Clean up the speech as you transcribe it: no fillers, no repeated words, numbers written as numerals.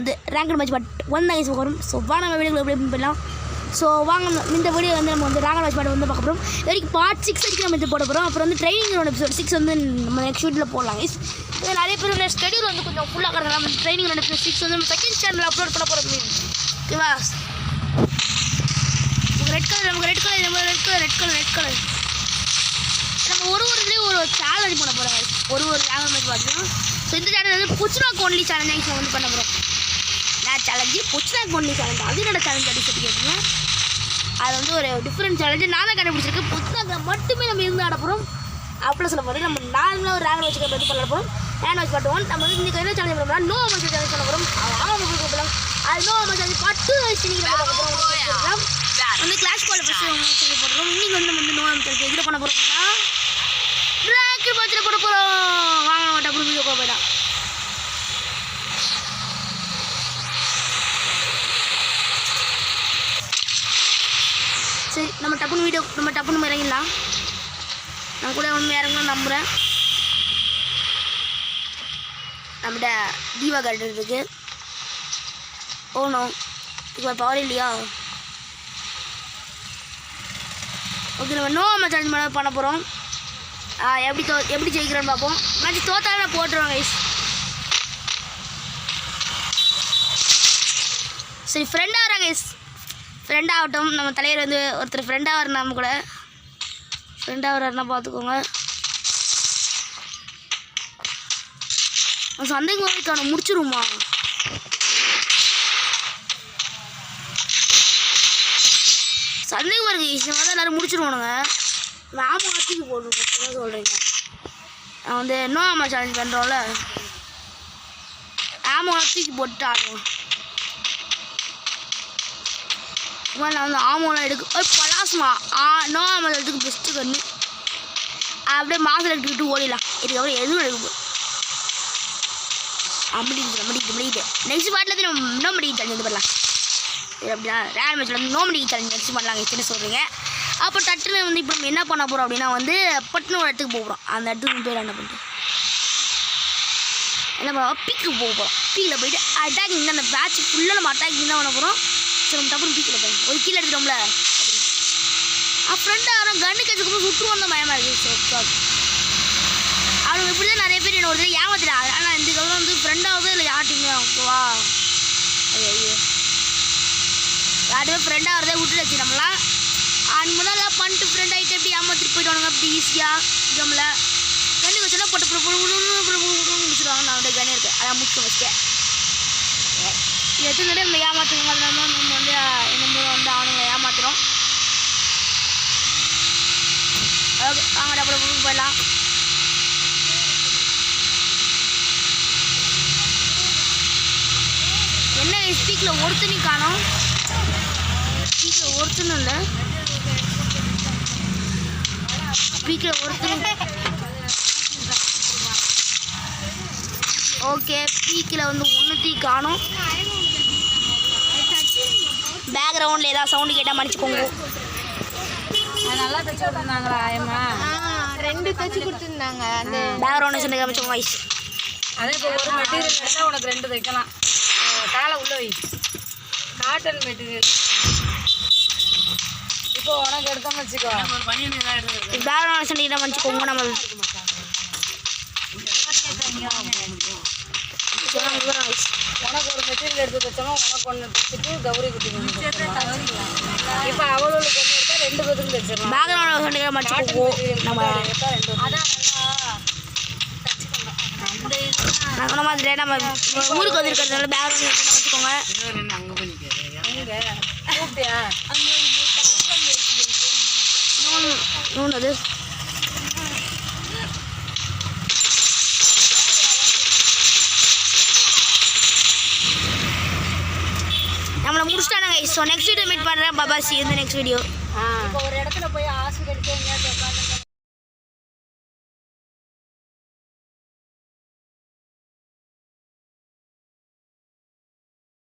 வந்து rank match but 1 தான் guys வரும். ஸோ வாங்க நம்ம வீடியோக்குள்ள எப்படி பண்ணலாம். ஸோ வாங்க இந்த வீடியோ வந்து நம்ம வந்து ரேங்க் மேட்ச் பாட்டு வந்து பார்க்க போகிறோம். இது வரைக்கும் பார்ட் 6 வரைக்கும் நம்ம இது போட போகிறோம். அப்புறம் வந்து ட்ரைனிங்கோட எபிசோட் 6 வந்து நம்ம நெக்ஸ்ட் வீடியோவில் போடலாம் கைஸ். இது நிறைய பேரோட ஸ்கெடியூல் வந்து கொஞ்சம் ஃபுல்லாக இருக்கிறது. நம்ம ட்ரைனிங்கோட எபிசோட் 6 வந்து நம்ம செகண்ட் சேனலில் அப்லோட் பண்ண போகிறோம். ஓகேவா? ரெட் கலர் நம்ம ரெட் கலர் நம்ம ஒரு இதுலேயும் ஒரு சேலஞ்ச் பண்ண போகிறோம் கைஸ். ஒரு ரேங்க் மேட்ச் பார்த்தோம். ஸோ இந்த சேனல் வந்து புச்சுனாக் ஒன்லி சேலஞ்ச் வந்து பண்ண போகிறோம். நான் சேலஞ்சு புச்சுனாக் ஒன்லி சேலஞ்ச் அது என்னோட சேலஞ்ச் அப்படி சொல்லி கேட்டீங்க. அது வந்து ஒரு டிஃப்ரெண்ட் சேலஞ்சு நானும் கண்டுபிடிச்சிருக்கேன். புச்சுனாக்கில் மட்டுமே நம்ம இருந்து ஆட போகிறோம். அப்படிலாம் சொல்ல போகிறோம். நம்ம நார்மலாக ஒரு ரேங்க் வச்சுக்க இது பண்ண போகிறோம். ரேங்க் வச்சு பாட்டுவோம். நம்ம வந்து இன்றைக்கி என்ன சேலஞ்ச் பண்ண போகிறோம், நோ மேட்ச் சேலஞ்ச் பண்ண போகிறோம். போகலாம் அது நோ மேட்ச் அது பட்டு வச்சு நீங்கள் வந்து கிளாஸ் பால் ஃபஸ்ட்டு போடுறோம். இன்றைக்கி வந்து நம்ம வந்து நோ மேட்ச் எதில் பண்ண போகிறோம்னா ரேங்க் மேட்ச்சில் போட போகிறோம். வாங்க மாட்டேன் அப்படி வீடியோ போயிட்டான். சரி நம்ம டப்புன்னு இறங்கிடலாம். நான் கூட ஒன்று இறங்கலாம் நம்புகிறேன். நம்மகிட்ட தீபா கார்டு இருக்குது. ஓணும் இப்போ பவர் இல்லையா? ஓகே நம்ம நோ மேட்ச் சேலஞ்ச் பண்ண போகிறோம். எப்படி ஜெயிக்கிறோன்னு பார்ப்போம். மேட்ச் தோத்தாலும் நான் போட்டுருவேன் கைஸ். சரி ஃப்ரெண்டாக வராங்க கைஸ். ஃப்ரெண்ட் ஆகட்டும். நம்ம தலைவர் வந்து ஒருத்தர் ஃப்ரெண்டாக வர நம்ம கூட ஃப்ரெண்டாக வர்றாருன்னா பார்த்துக்கோங்க. சந்தேகம் வரைக்கான முடிச்சிருமா? சந்தேகமாக இருக்குது இந்த மாதிரி எல்லோரும் முடிச்சிருவானுங்க. நாம ஆத்திக்கு போட்டுருக்கோம் சொல்கிறீங்க. நான் வந்து நோ ஆமா சேலஞ்ச் பண்ணுறோம்ல, ஆமா ஆத்திக்கு போட்டு ஆடுவோம். நான் வந்து ஆமோலாம் எடுக்க பலாஸ்மா நோ ஆமா எடுத்துக்கு பெஸ்ட்டு கண்ணு அப்படியே மாதம் எடுத்துக்கிட்டு ஓடிடலாம். இதுக்கப்புறம் எதுவும் எடுக்க முடிக்கிட்டு நெக்ஸ்ட் பாட்டில் நம்ம நோ மடிக்கு சேலஞ்ச் பண்ணலாம். அப்படின்னா ரேர் மேட்ச்சில் வந்து நோ மடிக்கு சேலஞ்ச் நெக்ஸ்ட் பண்ணலாங்க. என்ன சொல்கிறீங்க? அப்போ டட்டுன்னு வந்து இப்போ நம்ம என்ன பண்ண போகிறோம் அப்படின்னா வந்து பட்டுன்னு ஒரு இடத்துக்கு போகிறோம். அந்த இடத்துக்கு போய்ட்டு என்ன பண்ணுறோம், என்ன பண்ணுறோம், பீக்கு போகிறோம். பீக்கில் போயிட்டு அட்டாக்கிங் தான். அந்த பேட்ச் ஃபுல்லாக நம்ம அட்டாக்கிங் தான் பண்ண போகிறோம். சரி நம்ம டப்புன்னு பீக்கில் போய் ஒரு கீழே எடுத்துட்டோம்ல. ஃப்ரெண்டாக யாரும் கண்ணு கேட்சுக்கும் சுற்றுவோம் தான் பயமாக இருக்குது. அவங்க இப்படி தான் நிறைய பேர் என்ன ஒரு ஏமாத்திட்டாங்க. ஆனால் இந்த கவலை வந்து ஃப்ரெண்டாவது இல்லை யார்ட்டிங்க ஓகேவா? ஐயோ யாருமே ஃப்ரெண்டாக வரதே விட்டுச்சு. நம்மளாம் முன்னாள் பண்ணிட்டு ஃப்ரெண்ட் ஆகிட்டு எப்படி ஏமாத்திட்டு போயிட்டானுங்க அப்படி ஈஸியாக நம்மள கண்ணு வச்சோன்னா போட்டு முடிச்சுடுவாங்க. நான் வந்து கண்ணு இருக்கேன் அதான் முடிச்சு வச்சுட்டேன். எத்தனை தடவை நம்ம ஏமாற்றுவோங்க. அதனால நம்ம வந்து என்ன வந்து அவனுங்களை ஏமாத்துறோம். வாங்கடா அப்புறம் போயிடலாம். என்ன ஸ்பீக்கில் ஒருத்தனையும் காணோம். ஸ்பீக்கில் ஒருத்தனும் இல்லை. ஸ்பீக்கில் ஒருத்தனும் ஓகே. பீக்கில் வந்து ஒன்றுத்தையும் காணும். பேக்ரவுண்டில் ஏதாவது சவுண்டு கேட்டால் மன்னிச்சுக்கோங்க. நல்லா தைச்சு கொடுத்துருந்தாங்களா ஆயம்மா? 2 தைச்சு கொடுத்துருந்தாங்க. அந்த பேக்ரவுண்ட் சவுண்டு காமிச்சோங்க வாய்ஸ். அதே இப்போ ஒரு மெட்டீரியல் எடுத்தால் உனக்கு 2 தைக்கலாம். காலை உள்ள வை. காட்டன் மெட்டீரியல் இப்போ உனக்கு எடுத்தோம்னு வச்சுக்கோ. பேக்ரவுண்ட் சவுண்டு கேட்டால் மன்னிச்சுக்கோங்க. நம்ம உனக்கு ஒரு மெட்டீரியல் எடுத்து தைச்சோம்னா உனக்கு ஒன்று தைச்சிட்டு கௌரி குட்டி இப்போ அவளுக்கு ஒன்று எடுத்தா 2 பேருக்கு தைச்சிடலாம். பேக்ரவுண்ட் சவுண்டு கேட்டால் மன்னிச்சுக்கோங்க. நம்ம அதான் நான் சொன்ன மாதிரி நம்ம ஊருக்கு வந்துருக்கிறதுனால பேக்ரவுண்ட் வச்சுக்கோங்க. அது நம்மளை முடிச்சிட்டாங்க. ஸோ நெக்ஸ்ட் வீடியோ மீட் பண்ணுறேன். பாபா சி இந்த நெக்ஸ்ட் வீடியோ. இப்போ ஒரு இடத்துல போய் ஹாஸ்பிட்டலுக்கு எங்கேயாவது